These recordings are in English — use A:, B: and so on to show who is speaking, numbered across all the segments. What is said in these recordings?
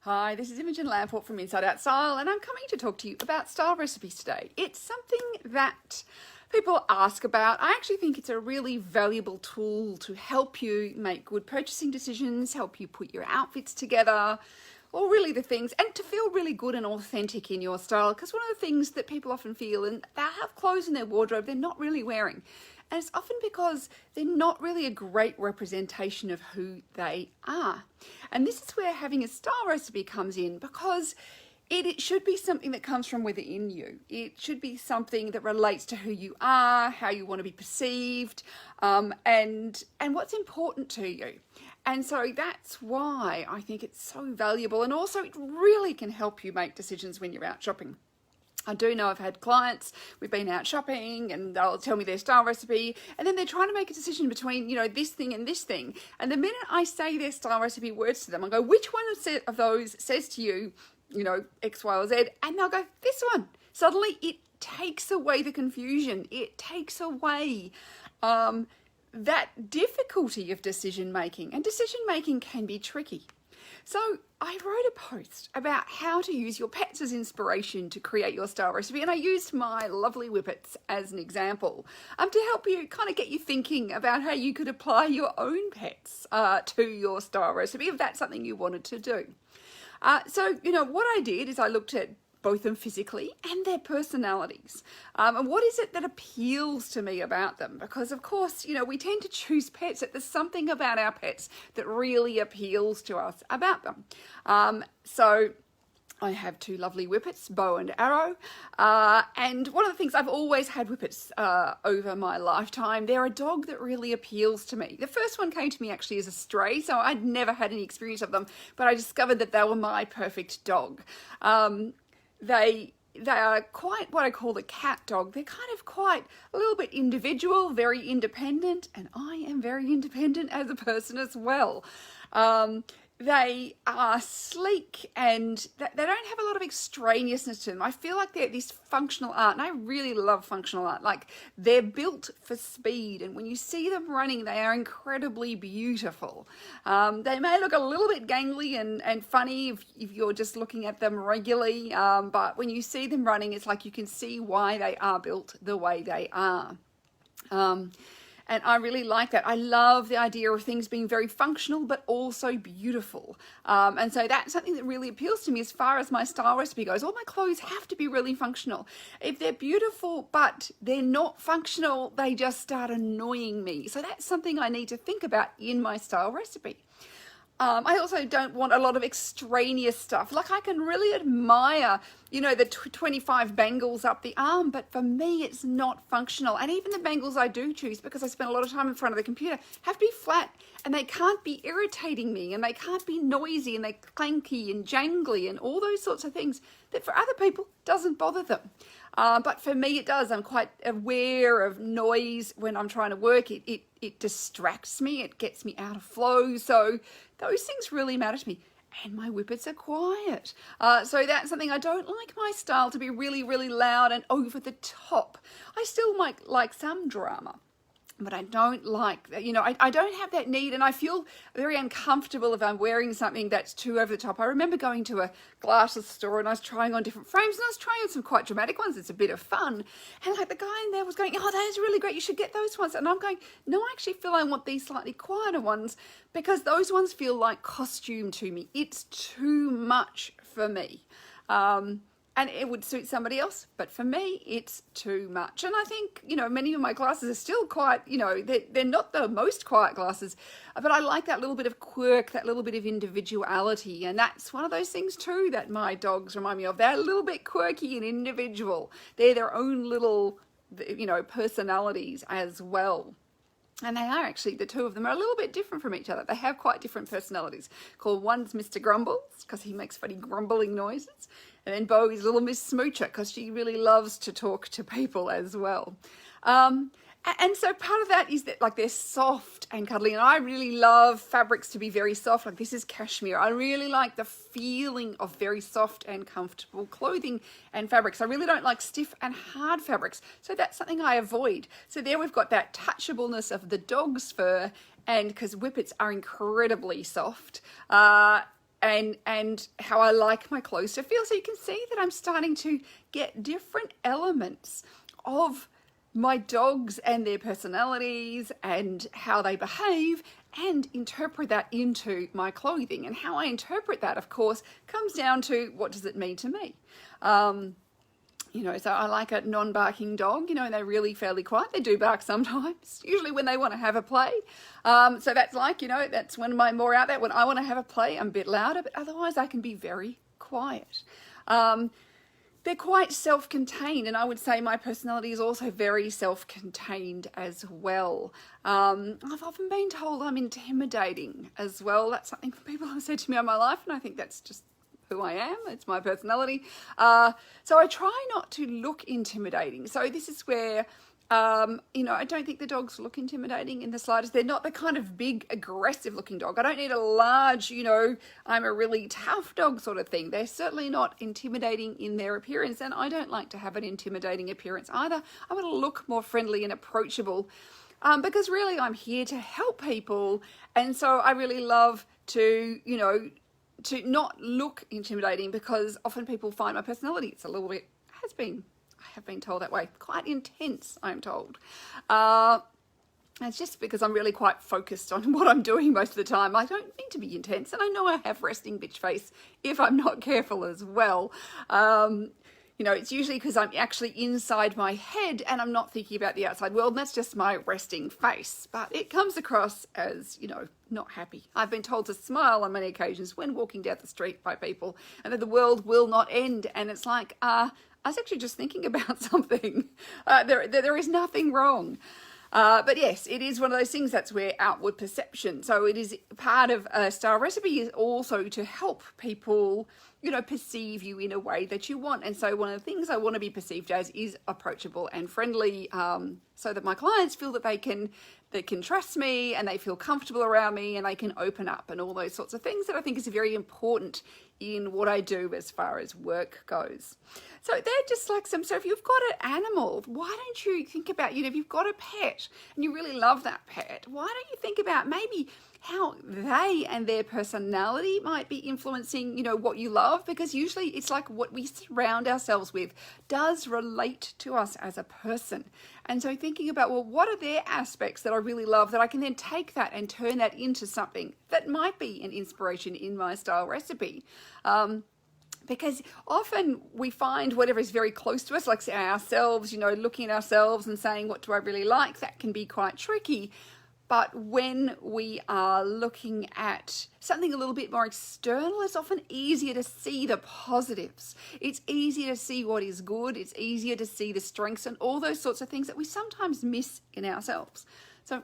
A: Hi, this is Imogen Lamport from Inside Out Style, and I'm coming to talk to you about style recipes today. It's something that people ask about. I actually think it's a really valuable tool to help you make good purchasing decisions, help you put your outfits together, or really the things, and to feel really good and authentic in your style. Because one of the things that people often feel, and they have clothes in their wardrobe they're not really wearing. And it's often because they're not really a great representation of who they are. And this is where having a style recipe comes in, because it should be something that comes from within you. It should be something that relates to who you are, how you want to be perceived, and what's important to you. And so that's why I think it's so valuable. And also it really can help you make decisions when you're out shopping. I do know I've had clients, we've been out shopping and they'll tell me their style recipe and then they're trying to make a decision between, this thing and this thing. And the minute I say their style recipe words to them, I go, which one of those says to you, X, Y, or Z? And they'll go, this one. Suddenly it takes away the confusion. It takes away that difficulty of decision making. And decision making can be tricky. So I wrote a post about how to use your pets as inspiration to create your style recipe, and I used my lovely whippets as an example to help you kind of get you thinking about how you could apply your own pets to your style recipe if that's something you wanted to do. So what I did is I looked at both them physically and their personalities. And what is it that appeals to me about them? Because of course, we tend to choose pets that there's something about our pets that really appeals to us about them. So I have two lovely whippets, Bow and Arrow. And one of the things, I've always had whippets over my lifetime. They're a dog that really appeals to me. The first one came to me actually as a stray, so I'd never had any experience of them, but I discovered that they were my perfect dog. They are quite what I call the cat dog. They're kind of quite a little bit individual, very independent, and I am very independent as a person as well. They are sleek and they don't have a lot of extraneousness to them. I feel like they're this functional art, and I really love functional art. Like, they're built for speed, and when you see them running, they are incredibly beautiful. They may look a little bit gangly and funny if you're just looking at them regularly, but when you see them running, it's like you can see why they are built the way they are. And I really like that. I love the idea of things being very functional, but also beautiful. And so that's something that really appeals to me as far as my style recipe goes. All my clothes have to be really functional. If they're beautiful, but they're not functional, they just start annoying me. So that's something I need to think about in my style recipe. I also don't want a lot of extraneous stuff. Like, I can really admire, the 25 bangles up the arm, but for me, it's not functional. And even the bangles I do choose, because I spend a lot of time in front of the computer, have to be flat, and they can't be irritating me, and they can't be noisy, and they're clanky and jangly, and all those sorts of things that for other people doesn't bother them. But for me, it does. I'm quite aware of noise when I'm trying to work. It distracts me. It gets me out of flow. So those things really matter to me. And my whippets are quiet. So that's something. I don't like my style to be really, really loud and over the top. I still might like some drama, but I don't like that. I don't have that need, and I feel very uncomfortable if I'm wearing something that's too over the top. I remember going to a glasses store and I was trying on different frames, and I was trying on some quite dramatic ones. It's a bit of fun. And the guy in there was going, oh, that is really great. You should get those ones. And I'm going, no, I actually feel I want these slightly quieter ones, because those ones feel like costume to me. It's too much for me. And it would suit somebody else, but for me, it's too much. And I think, many of my glasses are still quite, they're not the most quiet glasses, but I like that little bit of quirk, that little bit of individuality. And that's one of those things too that my dogs remind me of. They're a little bit quirky and individual. They're their own little, personalities as well. And they are actually, the two of them are a little bit different from each other. They have quite different personalities. One's Mr. Grumbles, because he makes funny grumbling noises. And then Bo is little Miss Smoocher, because she really loves to talk to people as well. And so part of that is that, like, they're soft and cuddly. And I really love fabrics to be very soft. Like, this is cashmere. I really like the feeling of very soft and comfortable clothing and fabrics. I really don't like stiff and hard fabrics. So that's something I avoid. So there we've got that touchableness of the dog's fur. And because whippets are incredibly soft, and how I like my clothes to feel. So you can see that I'm starting to get different elements of my dogs and their personalities and how they behave, and interpret that into my clothing. And how I interpret that, of course, comes down to what does it mean to me. So I like a non-barking dog, they're really fairly quiet. They do bark sometimes, usually when they want to have a play. So that's that's when I'm more out there. When I want to have a play, I'm a bit louder, but otherwise I can be very quiet. They're quite self-contained, and I would say my personality is also very self-contained as well. I've often been told I'm intimidating as well. That's something people have said to me all my life, and I think that's just who I am. It's my personality. So I try not to look intimidating. So this is where, I don't think the dogs look intimidating in the slightest. They're not the kind of big, aggressive looking dog. I don't need a large, I'm a really tough dog sort of thing. They're certainly not intimidating in their appearance, and I don't like to have an intimidating appearance either. I want to look more friendly and approachable, because really I'm here to help people. And so I really love to, to not look intimidating, because often people find my personality, it's a little bit, I have been told that way, quite intense, I'm told. It's just because I'm really quite focused on what I'm doing most of the time. I don't need to be intense, and I know I have resting bitch face if I'm not careful as well. It's usually because I'm actually inside my head and I'm not thinking about the outside world, and that's just my resting face. But it comes across as, not happy. I've been told to smile on many occasions when walking down the street by people, and that the world will not end. And it's like, I was actually just thinking about something. There is nothing wrong. But yes, it is one of those things, that's where outward perception. So it is part of a style recipe is also to help people, perceive you in a way that you want. And so one of the things I want to be perceived as is approachable and friendly, so that my clients feel that they can trust me, and they feel comfortable around me, and they can open up, and all those sorts of things that I think is very important in what I do as far as work goes. So they're just like so if you've got an animal, why don't you think about, if you've got a pet and you really love that pet, why don't you think about maybe how they and their personality might be influencing, what you love, because usually it's like what we surround ourselves with does relate to us as a person. And so thinking about, well, what are their aspects that I really love that I can then take that and turn that into something that might be an inspiration in my style recipe. Because often we find whatever is very close to us, like say ourselves, looking at ourselves and saying, what do I really like? That can be quite tricky. But when we are looking at something a little bit more external, it's often easier to see the positives. It's easier to see what is good. It's easier to see the strengths and all those sorts of things that we sometimes miss in ourselves. So,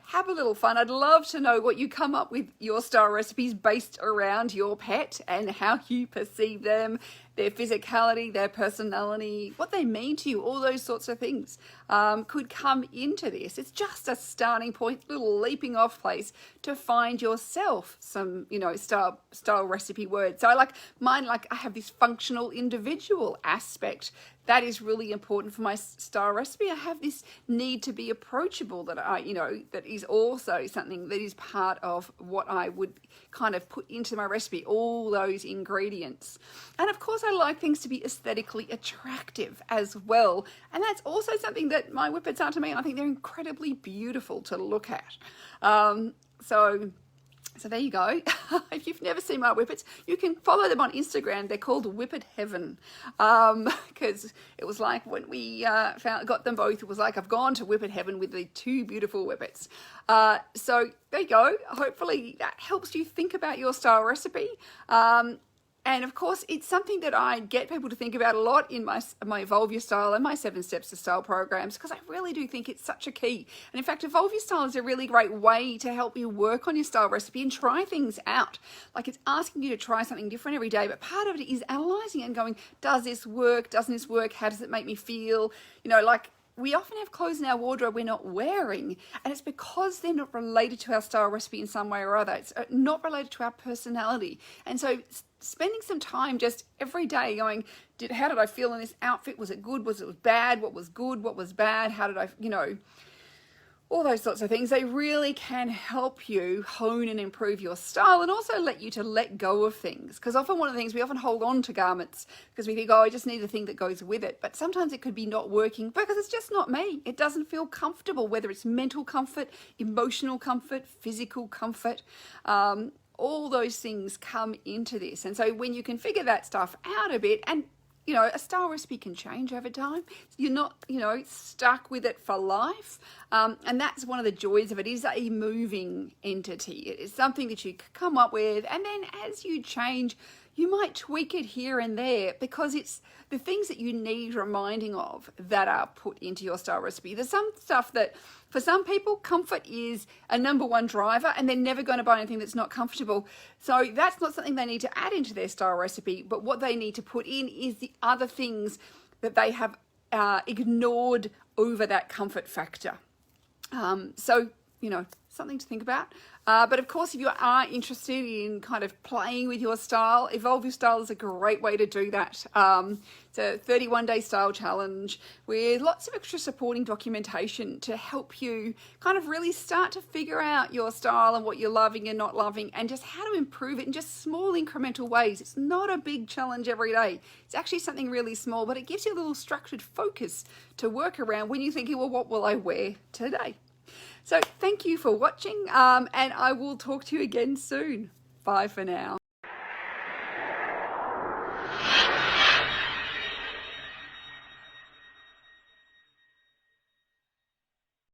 A: have a little fun. I'd love to know what you come up with your style recipes based around your pet and how you perceive them, their physicality, their personality, what they mean to you, all those sorts of things could come into this. It's just a starting point, little leaping off place to find yourself some, style recipe words. So I like mine, I have this functional individual aspect. That is really important for my style recipe. I have this need to be approachable that that is also something that is part of what I would kind of put into my recipe, all those ingredients. And of course, I like things to be aesthetically attractive as well. And that's also something that my whippets are to me. And I think they're incredibly beautiful to look at. So there you go. If you've never seen my whippets, you can follow them on Instagram. They're called Whippet Heaven, because it was like when we got them both, it was like I've gone to Whippet Heaven with the two beautiful whippets. So there you go. Hopefully that helps you think about your style recipe. And of course, it's something that I get people to think about a lot in my Evolve Your Style and my 7 Steps to Style programs, because I really do think it's such a key. And in fact, Evolve Your Style is a really great way to help you work on your style recipe and try things out. Like, it's asking you to try something different every day, but part of it is analysing it and going, does this work? Doesn't this work? How does it make me feel? We often have clothes in our wardrobe we're not wearing, and it's because they're not related to our style recipe in some way or other. It's not related to our personality. And so spending some time just every day going, how did I feel in this outfit? Was it good? Was it bad? What was good? What was bad? How did I, all those sorts of things. They really can help you hone and improve your style, and also let you to let go of things. Because often one of the things, we often hold on to garments because we think, oh, I just need a thing that goes with it. But sometimes it could be not working because it's just not me. It doesn't feel comfortable, whether it's mental comfort, emotional comfort, physical comfort. All those things come into this. And so when you can figure that stuff out a bit, and you know, a style recipe can change over time. You're not, you know, stuck with it for life. And that's one of the joys of it, is a moving entity. It is something that you come up with, and then as you change, you might tweak it here and there, because it's the things that you need reminding of that are put into your style recipe. There's some stuff that, for some people, comfort is a number one driver, and they're never going to buy anything that's not comfortable. So that's not something they need to add into their style recipe, but what they need to put in is the other things that they have ignored over that comfort factor. So, you know, something to think about. But of course, if you are interested in kind of playing with your style, Evolve Your Style is a great way to do that. It's a 31-day style challenge with lots of extra supporting documentation to help you kind of really start to figure out your style and what you're loving and not loving, and just how to improve it in just small incremental ways. It's not a big challenge every day. It's actually something really small, but it gives you a little structured focus to work around when you're thinking, well, what will I wear today? So thank you for watching, and I will talk to you again soon. Bye for now.